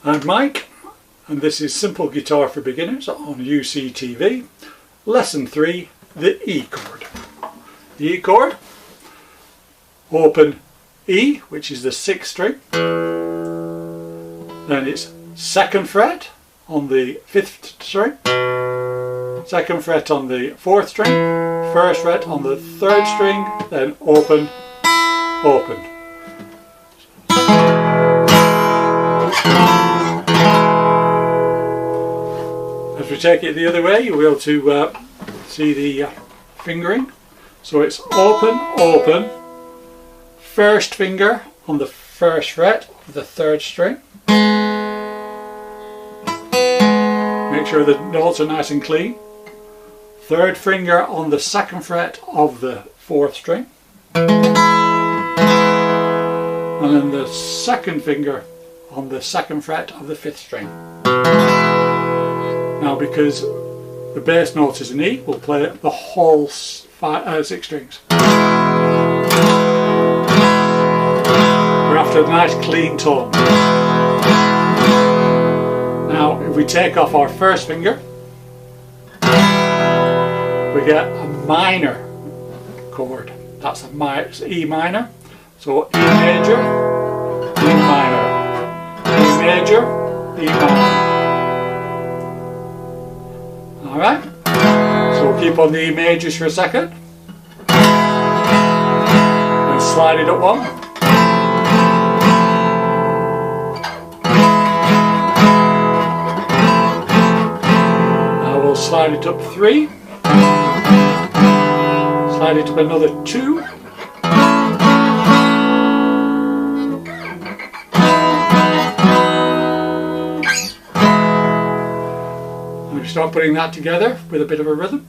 I'm Mike, and this is Simple Guitar for Beginners on UCTV. Lesson 3, the E chord. The E chord, open E, which is the 6th string, then it's 2nd fret on the 5th string, 2nd fret on the 4th string, 1st fret on the 3rd string, then open, open. As we take it the other way, you'll be able to see the fingering. So it's open, open, 1st finger on the 1st fret of the 3rd string. Make sure the notes are nice and clean. 3rd finger on the 2nd fret of the 4th string. And then the 2nd finger on the 2nd fret of the 5th string. Now, because the bass note is an E, we'll play the whole 6 strings. We're after a nice clean tone. Now, if we take off our 1st finger, we get a minor chord. That's E minor. So E major, E minor, E major, E minor. Alright, so we'll keep on the E majors for a second, and slide it up one, now we'll slide it up 3, slide it up another 2, start putting that together with a bit of a rhythm.